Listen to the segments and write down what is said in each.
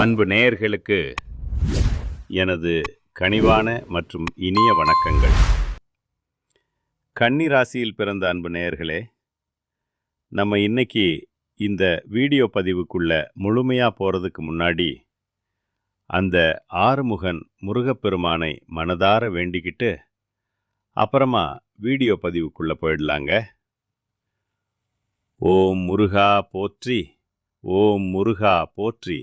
அன்பு நேயர்களுக்கு எனது கனிவான மற்றும் இனிய வணக்கங்கள். கன்னி ராசியில் பிறந்த அன்பு நேயர்களே, நம்ம இன்னைக்கு இந்த வீடியோ பதிவுக்குள்ள முழுமையாக போகிறதுக்கு முன்னாடி அந்த ஆறுமுகன் முருகப்பெருமானை மனதார வேண்டிக்கிட்டு அப்புறமா வீடியோ பதிவுக்குள்ளே போயிடலாங்க. ஓம் முருகா போற்றி, ஓம் முருகா போற்றி,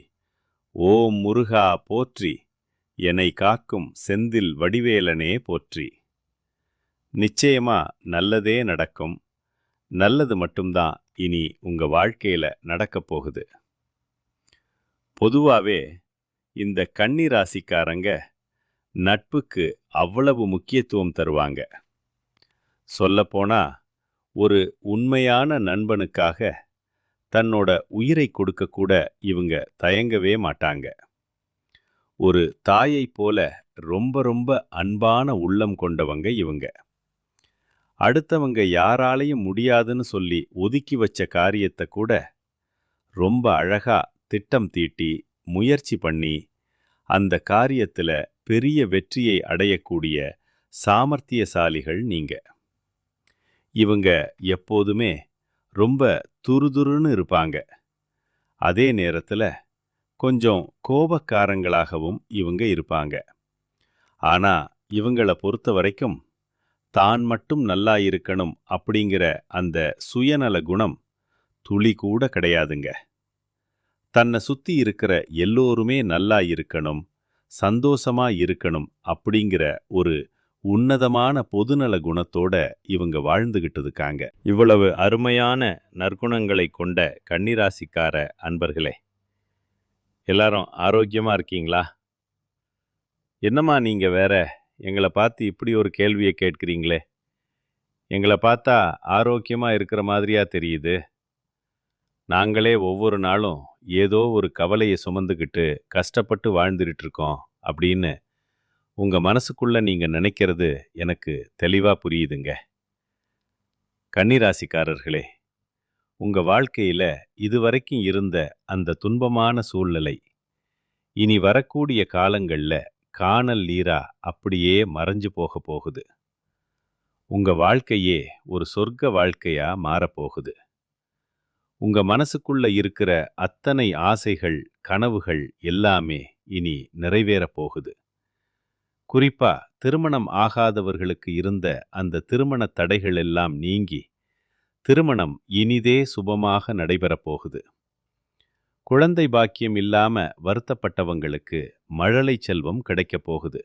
ஓம் முருகா போற்றி, என்னை காக்கும் செந்தில் வடிவேலனே போற்றி. நிச்சயமா நல்லதே நடக்கும். நல்லது மட்டும்தான் இனி உங்க வாழ்க்கையில நடக்கப் போகுது. பொதுவாவே இந்த கன்னி ராசிக்காரங்க நட்புக்கு அவ்வளவு முக்கியத்துவம் தருவாங்க. சொல்லப்போனா ஒரு உண்மையான நண்பனுக்காக தன்னோட உயிரை கொடுக்க கூட இவங்க தயங்கவே மாட்டாங்க. ஒரு தாயை போல ரொம்ப ரொம்ப அன்பான உள்ளம் கொண்டவங்க இவங்க. அடுத்தவங்க யாராலையும் முடியாதுன்னு சொல்லி ஒதுக்கி வச்ச காரியத்தை கூட ரொம்ப அழகா திட்டம் தீட்டி முயற்சி பண்ணி அந்த காரியத்துல பெரிய வெற்றியை அடையக்கூடிய சாமர்த்தியசாலிகள் நீங்க. இவங்க எப்போதுமே ரொம்ப துருதுருன்னு இருப்பாங்க. அதே நேரத்தில் கொஞ்சம் கோபக்காரங்களாகவும் இவங்க இருப்பாங்க. ஆனால் இவங்களை பொறுத்த வரைக்கும் தான் மட்டும் நல்லா இருக்கணும் அப்படிங்கிற அந்த சுயநல குணம் துளி கூட கிடையாதுங்க. தன்னை சுற்றி இருக்கிற எல்லோருமே நல்லா இருக்கணும், சந்தோஷமா இருக்கணும் அப்படிங்கிற ஒரு உன்னதமான பொதுநல குணத்தோட இவங்க வாழ்ந்துகிட்டு இருக்காங்க. இவ்வளவு அருமையான நற்குணங்களை கொண்ட கன்னிராசிக்கார அன்பர்களே, எல்லாரும் ஆரோக்கியமா இருக்கீங்களா? என்னம்மா நீங்க வேற எங்களை பார்த்து இப்படி ஒரு கேள்வியை கேட்கிறீங்களே? எங்களை பார்த்தா ஆரோக்கியமா இருக்கிற மாதிரியா தெரியுது. நாங்களே ஒவ்வொரு நாளும் ஏதோ ஒரு கவலையை சுமந்துக்கிட்டு கஷ்டப்பட்டு வாழ்ந்துட்டு இருக்கோம் அப்படின்னு உங்க மனசுக்குள்ள நீங்க நினைக்கிறது எனக்கு தெளிவா புரியுதுங்க. கன்னிராசிக்காரர்களே, உங்க வாழ்க்கையில இதுவரைக்கும் இருந்த அந்த துன்பமான சூழ்நிலை இனி வரக்கூடிய காலங்கள்ல காணல் நீரா அப்படியே மறைஞ்சு போக போகுது. உங்க வாழ்க்கையே ஒரு சொர்க்க வாழ்க்கையா மாறப்போகுது. உங்க மனசுக்குள்ள இருக்கிற அத்தனை ஆசைகள், கனவுகள் எல்லாமே இனி நிறைவேறப் போகுது. குறிப்பா திருமணம் ஆகாதவர்களுக்கு இருந்த அந்த திருமண தடைகள் எல்லாம் நீங்கி திருமணம் இனிதே சுபமாக நடைபெறப் போகுது. குழந்தை பாக்கியம் இல்லாம வருத்தப்பட்டவங்களுக்கு மழலை செல்வம் கிடைக்கப் போகுது.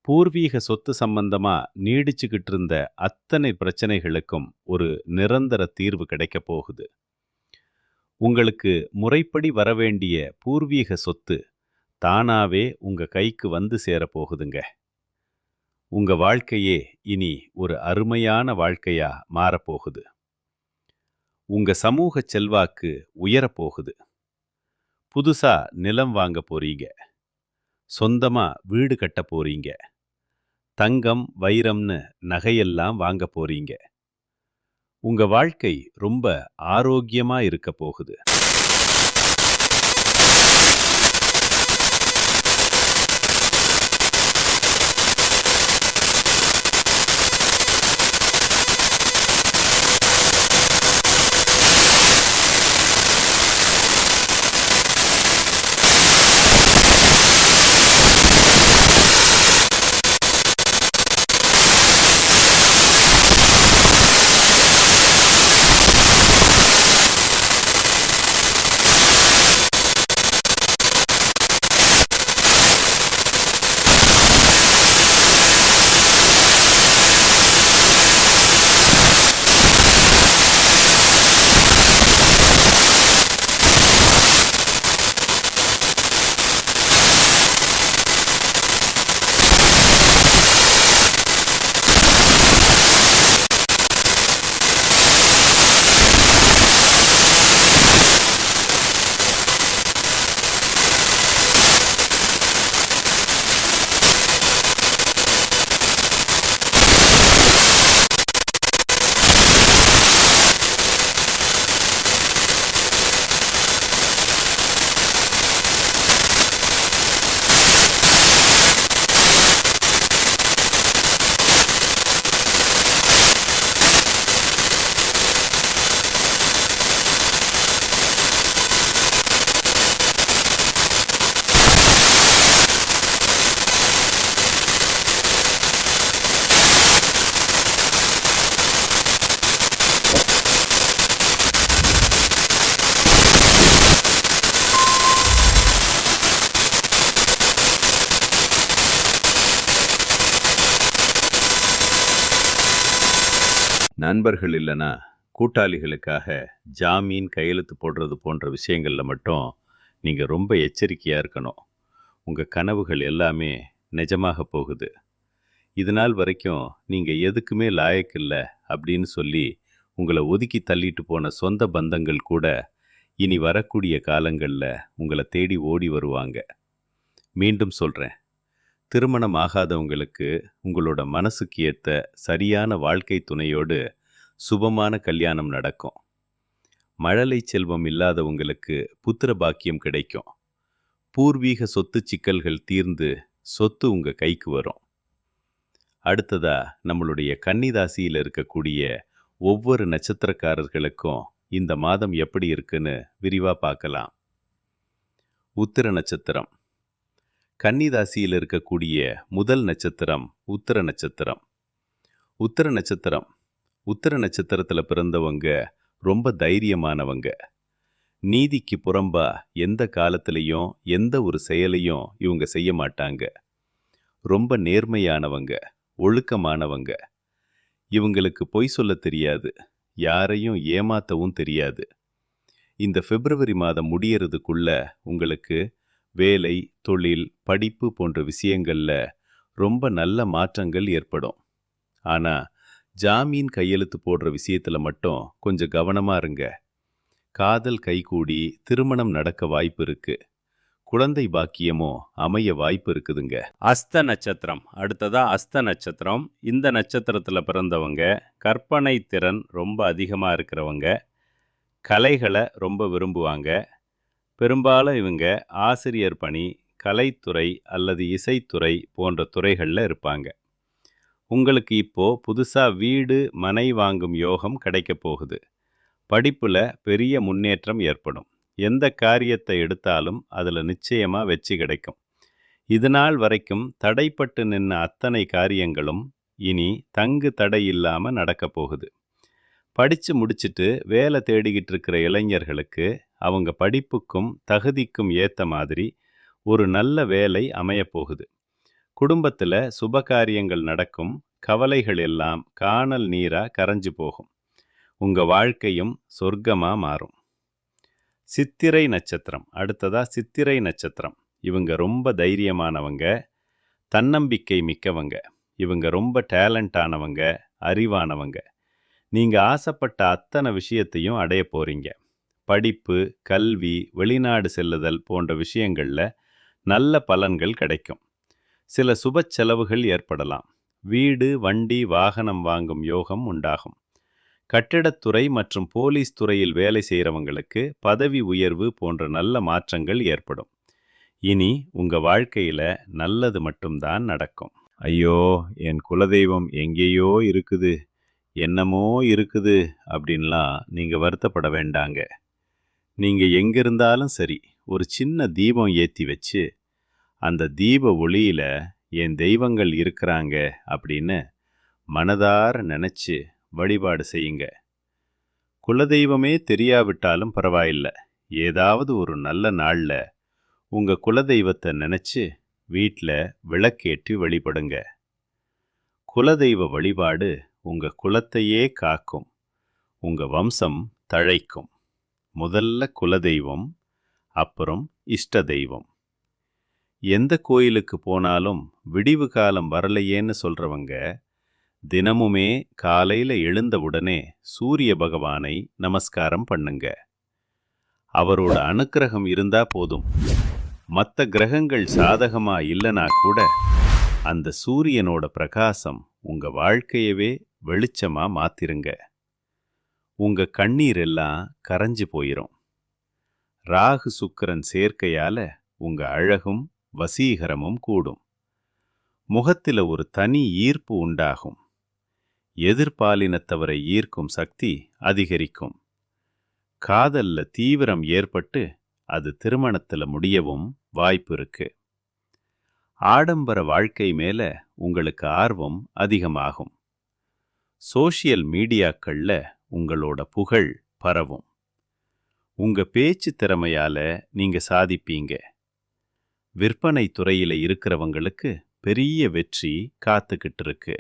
பூர்வீக சொத்து சம்பந்தமா நீடிச்சுக்கிட்டு இருந்த அத்தனை பிரச்சனைகளுக்கும் ஒரு நிரந்தர தீர்வு கிடைக்கப் போகுது. உங்களுக்கு முறைப்படி வரவேண்டிய பூர்வீக சொத்து தானாவே உங்க கைக்கு வந்து சேரப்போகுதுங்க. உங்க வாழ்க்கையே இனி ஒரு அருமையான வாழ்க்கையா மாறப்போகுது. உங்க சமூக செல்வாக்கு உயரப்போகுது. புதுசா நிலம் வாங்க போறீங்க. சொந்தமா வீடு கட்ட போறீங்க. தங்கம், வைரம்னு நகையெல்லாம் வாங்க போறீங்க. உங்க வாழ்க்கை ரொம்ப ஆரோக்கியமா இருக்க போகுது. நண்பர்கள் இல்லைன்னா கூட்டாளிகளுக்காக ஜாமீன் கையெழுத்து போடுறது போன்ற விஷயங்களில் மட்டும் நீங்கள் ரொம்ப எச்சரிக்கையாக இருக்கணும். உங்கள் கனவுகள் எல்லாமே நிஜமாக போகுது. இது நாள் வரைக்கும் நீங்கள் எதுக்குமே லாயக்கில்லை அப்படின்னு சொல்லி உங்களை ஒதுக்கி தள்ளிட்டு போன சொந்த பந்தங்கள் கூட இனி வரக்கூடிய காலங்களில் உங்களை தேடி ஓடி வருவாங்க. மீண்டும் சொல்கிறேன், திருமணம் ஆகாதவங்களுக்கு உங்களோட மனசுக்கு ஏற்ற சரியான வாழ்க்கை துணையோடு சுபமான கல்யாணம் நடக்கும். மழலை செல்வம் இல்லாதவங்களுக்கு புத்திர பாக்கியம் கிடைக்கும். பூர்வீக சொத்து சிக்கல்கள் தீர்ந்து சொத்து உங்கள் கைக்கு வரும். அடுத்ததா நம்மளுடைய கன்னிராசியில் இருக்கக்கூடிய ஒவ்வொரு நட்சத்திரக்காரர்களுக்கும் இந்த மாதம் எப்படி இருக்குன்னு விரிவாக பார்க்கலாம். உத்திர நட்சத்திரம். கன்னிராசியில் இருக்கக்கூடிய முதல் நட்சத்திரம் உத்திர நட்சத்திரம். உத்திர நட்சத்திரத்தில் பிறந்தவங்க ரொம்ப தைரியமானவங்க. நீதிக்கு புறம்பா எந்த காலத்திலையும் எந்த ஒரு செயலையும் இவங்க செய்ய மாட்டாங்க. ரொம்ப நேர்மையானவங்க, ஒழுக்கமானவங்க. இவங்களுக்கு பொய் சொல்ல தெரியாது, யாரையும் ஏமாத்தவும் தெரியாது. இந்த பிப்ரவரி மாதம் முடியறதுக்குள்ள உங்களுக்கு வேலை, தொழில், படிப்பு போன்ற விஷயங்களில் ரொம்ப நல்ல மாற்றங்கள் ஏற்படும். ஆனால் ஜாமீன் கையெழுத்து போடுற விஷயத்தில் மட்டும் கொஞ்சம் கவனமாக இருங்க. காதல் கைகூடி திருமணம் நடக்க வாய்ப்பு இருக்கு. குழந்தை பாக்கியமோ அமைய வாய்ப்பு இருக்குதுங்க. அஸ்த நட்சத்திரம். அடுத்ததா அஸ்த நட்சத்திரம். இந்த நட்சத்திரத்தில் பிறந்தவங்க கற்பனை திறன் ரொம்ப அதிகமாக இருக்கிறவங்க. கலைகளை ரொம்ப விரும்புவாங்க. பெரும்பாலும் இவங்க ஆசிரியர் பணி, கலைத்துறை அல்லது இசைத்துறை போன்ற துறைகளில் இருப்பாங்க. உங்களுக்கு இப்போ புதுசாக வீடு, மனை வாங்கும் யோகம் கிடைக்க போகுது. படிப்பில் பெரிய முன்னேற்றம் ஏற்படும். எந்த காரியத்தை எடுத்தாலும் அதில் நிச்சயமாக வெற்றி கிடைக்கும். இது நாள் வரைக்கும் தடைப்பட்டு நின்ன அத்தனை காரியங்களும் இனி தங்கு தடை இல்லாமல் நடக்க போகுது. படித்து முடிச்சுட்டு வேலை தேடிக்கிட்டு இருக்கிற இளைஞர்களுக்கு அவங்க படிப்புக்கும் தகுதிக்கும் ஏற்ற மாதிரி ஒரு நல்ல வேலை அமையப்போகுது. குடும்பத்தில் சுபகாரியங்கள் நடக்கும். கவலைகள் எல்லாம் காணல் நீராக கரைஞ்சு போகும். உங்கள் வாழ்க்கையும் சொர்க்கமாக மாறும். சித்திரை நட்சத்திரம். அடுத்ததா சித்திரை நட்சத்திரம். இவங்க ரொம்ப தைரியமானவங்க, தன்னம்பிக்கை மிக்கவங்க. இவங்க ரொம்ப டேலண்டானவங்க, அறிவானவங்க. நீங்கள் ஆசைப்பட்ட அத்தனை விஷயத்தையும் அடைய போகிறீங்க. படிப்பு, கல்வி, வெளிநாடு செல்லுதல் போன்ற விஷயங்களில் நல்ல பலன்கள் கிடைக்கும். சில சுப செலவுகள் ஏற்படலாம். வீடு, வண்டி, வாகனம் வாங்கும் யோகம் உண்டாகும். கட்டிடத்துறை மற்றும் போலீஸ் துறையில் வேலை செய்கிறவங்களுக்கு பதவி உயர்வு போன்ற நல்ல மாற்றங்கள் ஏற்படும். இனி உங்கள் வாழ்க்கையில் நல்லது மட்டும்தான் நடக்கும். ஐயோ, என் குலதெய்வம் எங்கேயோ இருக்குது, என்னமோ இருக்குது அப்படின்லாம் நீங்கள் வருத்தப்பட வேண்டாங்க. நீங்கள் எங்கே இருந்தாலும் சரி, ஒரு சின்ன தீபம் ஏற்றி வச்சு அந்த தீப ஒளியில் என் தெய்வங்கள் இருக்கிறாங்க அப்படின்னு மனதார நினச்சி வழிபாடு செய்யுங்க. குலதெய்வமே தெரியாவிட்டாலும் பரவாயில்லை, ஏதாவது ஒரு நல்ல நாளில் உங்கள் குலதெய்வத்தை நினச்சி வீட்டில் விளக்கேற்றி வழிபடுங்க. குலதெய்வ வழிபாடு உங்கள் குலத்தையே காக்கும், உங்கள் வம்சம் தழைக்கும். முதல்ல குலதெய்வம், அப்புறம் இஷ்ட தெய்வம். எந்த கோயிலுக்கு போனாலும் விடிவு காலம் வரலையேன்னு சொல்கிறவங்க தினமுமே காலையில் எழுந்தவுடனே சூரிய பகவானை நமஸ்காரம் பண்ணுங்க. அவரோட அனுக்கிரகம் இருந்தா போதும். மற்ற கிரகங்கள் சாதகமா இல்லைனா கூட அந்த சூரியனோட பிரகாசம் உங்க வாழ்க்கையவே வெளிச்சமா மாத்திருங்க. உங்க கண்ணீர் எல்லாம் கரைஞ்சு போயிரும். ராகு சுக்கிரன் சேர்க்கையால உங்க அழகும் வசீகரமும் கூடும். முகத்தில் ஒரு தனி ஈர்ப்பு உண்டாகும். எதிர்பாலினத்தவரை ஈர்க்கும் சக்தி அதிகரிக்கும். காதல்ல தீவிரம் ஏற்பட்டு அது திருமணத்தில் முடியவும் வாய்ப்பு இருக்கு. ஆடம்பர வாழ்க்கை மேல உங்களுக்கு ஆர்வம் அதிகமாகும். சோஷியல் மீடியாக்கள்ல உங்களோட புகழ் பரவும். உங்க பேச்சு திறமையால நீங்க சாதிப்பீங்க. விற்பனை துறையில இருக்கிறவங்களுக்கு பெரிய வெற்றி காத்துக்கிட்டு இருக்கு.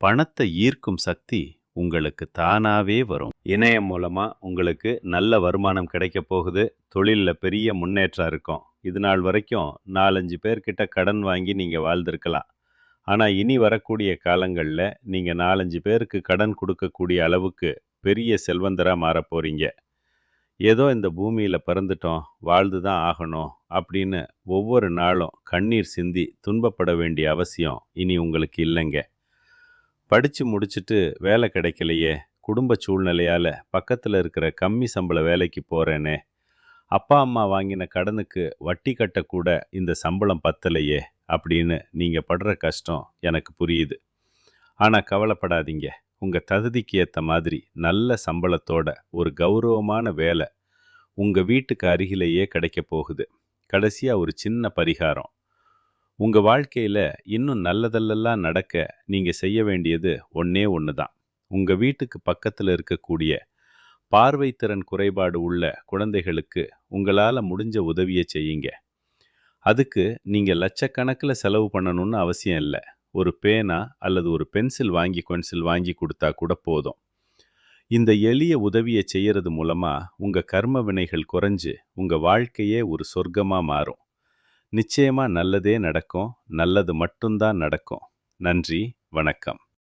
பணத்தை ஈர்க்கும் சக்தி உங்களுக்கு தானாவே வரும். இணையம் மூலமா உங்களுக்கு நல்ல வருமானம் கிடைக்க போகுது. தொழில்ல பெரிய முன்னேற்றம் இருக்கும். இது நாள் வரைக்கும் 4, 5 பேர்கிட்ட கடன் வாங்கி நீங்க வாழ்ந்திருக்கலாம். ஆனா இனி வரக்கூடிய காலங்கள்ல நீங்க 4, 5 பேருக்கு கடன் கொடுக்கக்கூடிய அளவுக்கு பெரிய செல்வந்தரா மாறப் போறீங்க. ஏதோ இந்த பூமியில பிறந்துட்டோம், வாழ்ந்து தான் ஆகணும் அப்படின்னு ஒவ்வொரு நாளும் கண்ணீர் சிந்தி துன்பப்பட வேண்டிய அவசியம் இனி உங்களுக்கு இல்லைங்க. படிச்சு முடிச்சுட்டு வேலை கிடைக்கலையே, குடும்ப சூழ்நிலையால பக்கத்துல இருக்கிற கம்மி சம்பள வேலைக்கு போறேனே, அப்பா அம்மா வாங்கின கடனுக்கு வட்டி கட்டக்கூட இந்த சம்பளம் பத்தலையே அப்படின்னு நீங்க படுற கஷ்டம் எனக்கு புரியுது. ஆனா கவலைப்படாதீங்க. உங்க தகுதிக்கு ஏத்த மாதிரி நல்ல சம்பளத்தோட ஒரு கௌரவமான வேலை உங்க வீட்டுக்கு அருகிலேயே கிடைக்க போகுது. கடைசியா ஒரு சின்ன பரிகாரம். உங்க வாழ்க்கையில இன்னும் நல்லதெல்லாம் நடக்க நீங்க செய்ய வேண்டியது ஒண்ணே ஒண்ணுதான். உங்க வீட்டுக்கு பக்கத்துல இருக்கக்கூடிய பார்வை திறன் குறைபாடு உள்ள குழந்தைகளுக்கு உங்களால முடிஞ்ச உதவியை செய்யுங்க. அதுக்கு நீங்க லட்சக்கணக்கில் செலவு பண்ணணும்னு அவசியம் இல்லை. ஒரு பேனா அல்லது ஒரு பென்சில் வாங்கி கொடுத்தா கூட போதும். இந்த எளிய உதவியை செய்யறது மூலமா உங்க கர்ம வினைகள் குறைஞ்சு உங்க வாழ்க்கையே ஒரு சொர்க்கமா மாறும். நிச்சயமா நல்லதே நடக்கும். நல்லது மட்டும்தான் நடக்கும். நன்றி, வணக்கம்.